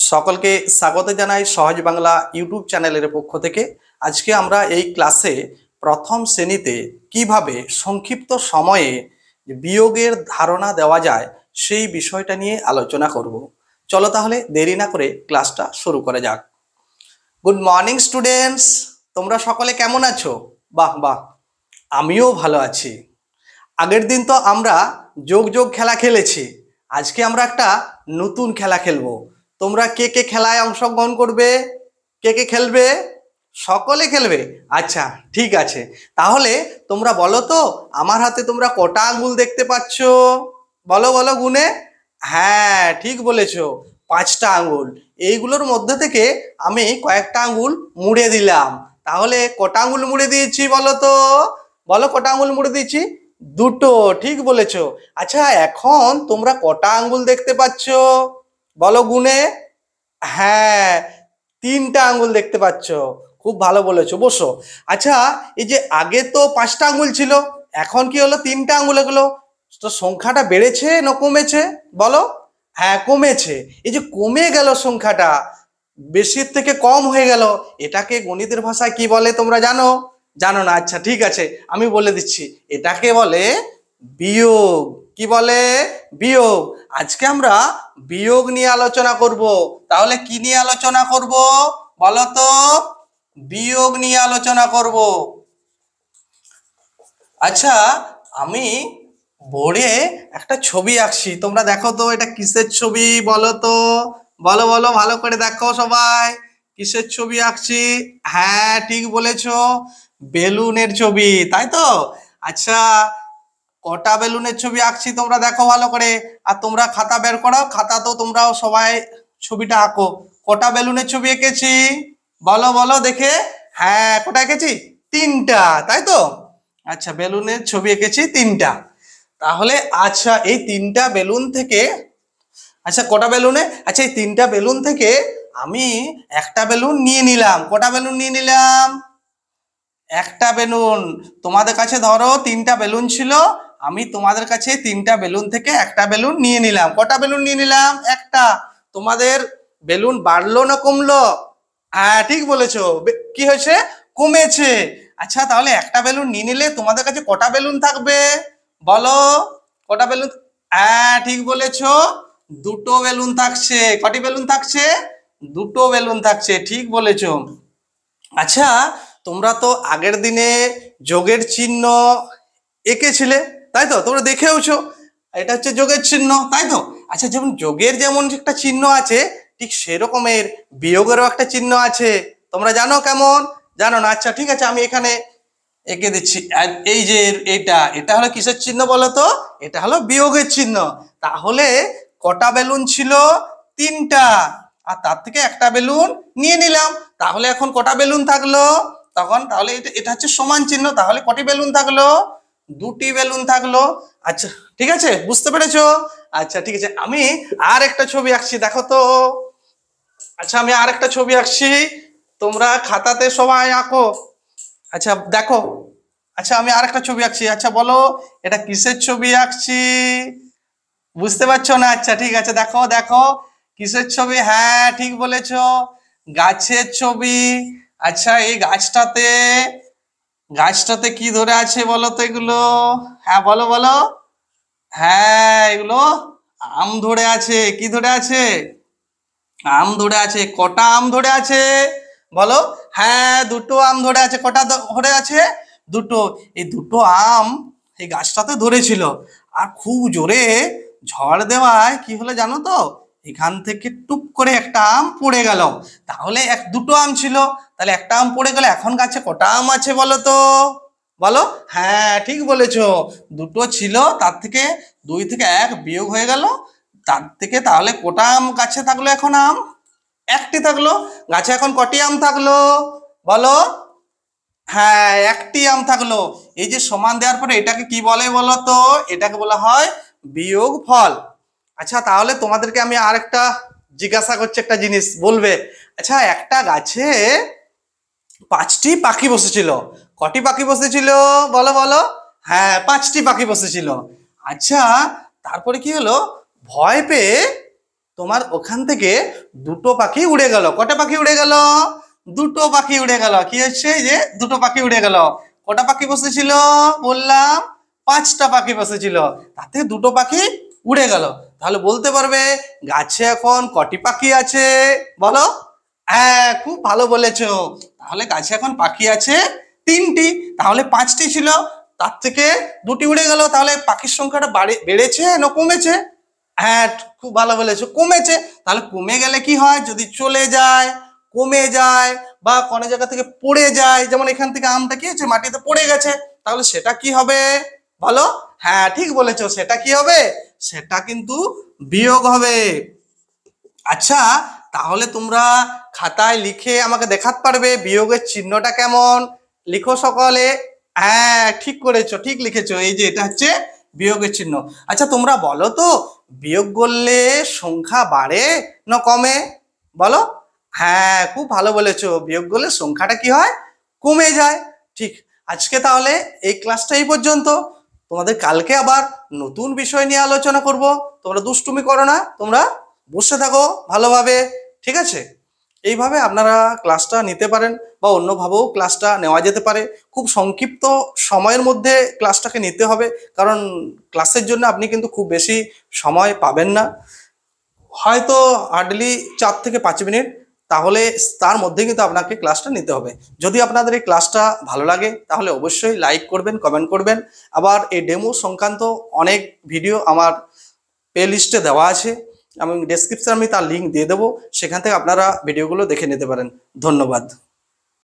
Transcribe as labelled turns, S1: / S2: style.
S1: সকলকে স্বাগত জানাই সহজ বাংলা ইউটিউব চ্যানেলের পক্ষ থেকে। আজকে আমরা এই ক্লাসে প্রথম শ্রেণীতে কিভাবে সংক্ষিপ্ত সময়ে বিয়োগের ধারণা দেওয়া যায় সেই বিষয়টা নিয়ে আলোচনা করব। চলো তাহলে দেরি না করে ক্লাসটা শুরু করা যাক। গুড মর্নিং স্টুডেন্টস, তোমরা সকলে কেমন আছো? বাহ বাহ, আমিও ভালো আছি। আগের দিন তো আমরা যোগ যোগ খেলা খেলেছি, আজকে আমরা একটা নতুন খেলা খেলবো। তোমরা কে কে খেলায় অংশগ্রহণ করবে? কে কে খেলবে? সকলে খেলবে? আচ্ছা ঠিক আছে, তাহলে তোমরা বলো তো আমার হাতে তোমরা কটা আঙ্গুল দেখতে পাচ্ছ? বলো বলো গুনে। হ্যাঁ ঠিক বলেছো, 5টা আঙ্গুল। এইগুলোর মধ্যে থেকে আমি কয়েকটা আঙ্গুল মুড়ে দিলাম। তাহলে কটা আঙ্গুল মুড়ে দিয়েছি বলো তো? বলো কটা আঙ্গুল মুড়ে দিয়েছি? দুটো, ঠিক বলেছো। আচ্ছা এখন তোমরা কটা আঙ্গুল দেখতে পাচ্ছ? বলো গুনে। হ্যাঁ, 3টা আঙ্গুল দেখতে পাচ্ছ। খুব ভালো বলেছো, বসো। আচ্ছা এই যে আগে তো 5টা আঙ্গুল ছিল, এখন কি হলো 3টা আঙ্গুল হলো, তো সংখ্যাটা বেড়েছে না কমেছে? বলো। হ্যাঁ কমেছে। এই যে কমে গেল সংখ্যাটা, বেশির থেকে কম হয়ে গেল, এটাকে গণিতের ভাষায় কি বলে তোমরা জানো? জানো না? আচ্ছা ঠিক আছে, আমি বলে দিচ্ছি, এটাকে বলে বিয়োগ। কি বলে? বিয়োগ। আজকে আমরা বিয়োগ নিয়ে আলোচনা করব। তাহলে কি নিয়ে আলোচনা করব বলো তো? বিয়োগ নিয়ে আলোচনা করব। আচ্ছা আমি বোর্ডে একটা ছবি আঁকছি, তোমরা দেখো তো এটা কিসের ছবি বলো তো? বলো বলো, ভালো করে দেখো সবাই, কিসের ছবি আঁকছি? হ্যাঁ ঠিক বলেছো, বেলুনের ছবি, তাই তো? আচ্ছা কটা বেলুনের ছবি আঁকছি তোমরা দেখো ভালো করে। আর তোমরা খাতা বের করো, খাতা তো তোমরাও সবাই ছবিটা আঁকো। কটা বেলুনের ছবি এঁকেছি বলো বলো দেখে। হ্যাঁ কটা এঁকেছি? 3টা, তাই তো? আচ্ছা বেলুনের ছবি এঁকেছি 3টা। তাহলে আচ্ছা এই 3টা বেলুন থেকে, আচ্ছা কটা বেলুনে, আচ্ছা এই 3টা বেলুন থেকে আমি একটা বেলুন নিয়ে নিলাম। কটা বেলুন নিয়ে নিলাম? একটা বেলুন। তোমাদের কাছে ধরো 3টা বেলুন ছিল, আমি তোমাদের কাছে 3টা বেলুন থেকে একটা বেলুন নিয়ে নিলাম। কটা বেলুন নিয়ে নিলাম? একটা। তোমাদের বেলুন বাড়লো না কমলো? হ্যাঁ ঠিক বলেছো, কি হয়েছে? কমেছে। আচ্ছা তাহলে একটা বেলুন নিয়ে নিলে তোমাদের কাছে কটা বেলুন থাকবে বলো? কটা বেলুন? হ্যাঁ ঠিক বলেছো, দুটো বেলুন থাকছে। কটি বেলুন থাকছে? দুটো বেলুন থাকছে, ঠিক বলেছো। আচ্ছা তোমরা তো আগের দিনে যোগের চিহ্ন এঁকেছিলে, তাই তো? তোমরা দেখেওছো, এটা হচ্ছে যোগের চিহ্ন, তাই তো? আচ্ছা যেমন যোগের যেমন একটা চিহ্ন আছে, ঠিক সেরকমের বিয়োগেরও একটা চিহ্ন আছে। তোমরা জানো কেমন? জানো না? আচ্ছা ঠিক আছে, আমি এখানে এঁকে দিচ্ছি। এই যে এটা এটা হলো কিসের চিহ্ন বলো তো? এটা হলো বিয়োগের চিহ্ন। তাহলে কটা বেলুন ছিল? 3টা। আর তার থেকে একটা বেলুন নিয়ে নিলাম, তাহলে এখন কটা বেলুন থাকলো? তখন তাহলে এটা এটা হচ্ছে সমান চিহ্ন, তাহলে কটি বেলুন থাকলো? দুটি বেলুন থাকলো। আচ্ছা ঠিক আছে, বুঝতে পেরেছো? আচ্ছা ঠিক আছে, আমি আর একটা ছবি আঁকছি, দেখো তো। আচ্ছা আমি আর একটা ছবি আঁকছি, তোমরা খাতাতে সবাই আঁকো। আচ্ছা দেখো, আচ্ছা আমি আর একটা ছবি আঁকছি। আচ্ছা বলো এটা কিসের ছবি আঁকছি? বুঝতে পারছো না? আচ্ছা ঠিক আছে, দেখো দেখো কিসের ছবি। হ্যাঁ ঠিক বলেছো, গাছের ছবি। আচ্ছা এই গাছটাতে, গাছটাতে কি ধরে আছে বলো তো এগুলো? হ্যাঁ বলো বলো। হ্যাঁ এগুলো আম ধরে আছে। কি ধরে আছে? আম ধরে আছে। কটা আম ধরে আছে বলো? হ্যাঁ দুটো আম ধরে আছে। কটা ধরে আছে? দুটো। এই দুটো আম এই গাছটাতে ধরেছিল, আর খুব জোরে ঝড় দেওয়ায় কি হলো জানো তো? এখান থেকে টুপ করে একটা আম পড়ে গেল। তাহলে দুটো আম ছিল, তাহলে একটা আম পড়ে গেল, এখন গাছে কটা আম আছে বলো তো? বলো। হ্যাঁ ঠিক বলেছো, দুটো ছিল, তার থেকে 2 থেকে 1 বিয়োগ হয়ে গেল, তার থেকে তাহলে কটা আম গাছে থাকলো? এখন আম একটি থাকলো। গাছে এখন কটি আম থাকলো বলো? হ্যাঁ একটি আম থাকলো। এই যে সমান দেওয়ার পরে এটাকে কি বলে বলো তো? এটাকে বলা হয় বিয়োগ ফল। আচ্ছা তাহলে তোমাদেরকে আমি আরেকটা জিজ্ঞাসা করছি, একটা জিনিস বলবে। আচ্ছা একটা গাছে 5টি পাখি বসেছিল। কটি পাখি বসেছিল বলো বলো? হ্যাঁ 5টি পাখি বসেছিল। আচ্ছা তারপরে কি হলো? ভয় পেয়ে তোমার ওখান থেকে দুটো পাখি উড়ে গেল। কটা পাখি উড়ে গেল? দুটো পাখি উড়ে গেল। কি হচ্ছে? এই যে দুটো পাখি উড়ে গেল। কটা পাখি বসেছিল? বললাম 5টা পাখি বসেছিল, তাতে দুটো পাখি উড়ে গেল। তাহলে বলতে পারবে গাছে এখন কটি পাখি আছে? বলো। হ্যাঁ, খুব ভালো বলেছো। তাহলে গাছে এখন পাখি আছে 3টি। তাহলে 5টি ছিল, তার থেকে 2টি উড়ে গেল। তাহলে পাখির সংখ্যাটা বেড়েছে না কমেছে? হ্যাঁ, খুব ভালো বলেছো, কমেছে। তাহলে কমে গেলে কি হয়? যদি চলে যায়, কমে যায়, বা কোনো জায়গা থেকে পড়ে যায়, যেমন এখান থেকে আমটা কি হচ্ছে? মাটিতে পড়ে গেছে, তাহলে সেটা কি হবে? বলো। হ্যাঁ, ঠিক বলেছো, সেটা কি হবে? সেটা কিন্তু বিয়োগ হবে। আচ্ছা, তাহলে তোমরা খাতায় লিখে আমাকে দেখাতে পারবে বিয়োগের চিহ্নটা কেমন? লিখো সকলে। হ্যাঁ, ঠিক করেছো, ঠিক লিখেছো। এই যে এটা হচ্ছে বিয়োগের চিহ্ন। আচ্ছা, তোমরা বলো তো, বিয়োগ করলে সংখ্যা বাড়ে না কমে? বলো। হ্যাঁ, খুব ভালো বলেছো, বিয়োগ করলে সংখ্যাটা কি হয়? কমে যায়। ঠিক। আজকে তাহলে এই ক্লাসটা এই পর্যন্ত। তোমাদের কালকে আবার নতুন বিষয় নিয়ে আলোচনা করব। তোমরা দুষ্টুমি করো না, তোমরা বসে থাকো ভালোভাবে। ঠিক আছে? এইভাবে আপনারা ক্লাসটা নিতে পারেন, বা অন্যভাবেও ক্লাসটা নেওয়া যেতে পারে। খুব সংক্ষিপ্ত সময়ের মধ্যে ক্লাসটাকে নিতে হবে, কারণ ক্লাসের জন্য আপনি কিন্তু খুব বেশি সময় পাবেন না, হয়তো হার্ডলি 4 থেকে 5 মিনিট। তাহলে তার মধ্যে কিন্তু আপনাকে ক্লাসটা নিতে হবে। যদি আপনাদের এই ক্লাসটা ভালো লাগে তাহলে অবশ্যই লাইক করবেন, কমেন্ট করবেন। আবার এই ডেমো সংক্রান্ত অনেক ভিডিও আমার প্লে লিস্টে দেওয়া আছে, আমি ডেসক্রিপশনে তার লিঙ্ক দিয়ে দেবো, সেখান থেকে আপনারা ভিডিওগুলো দেখে নিতে পারেন। ধন্যবাদ।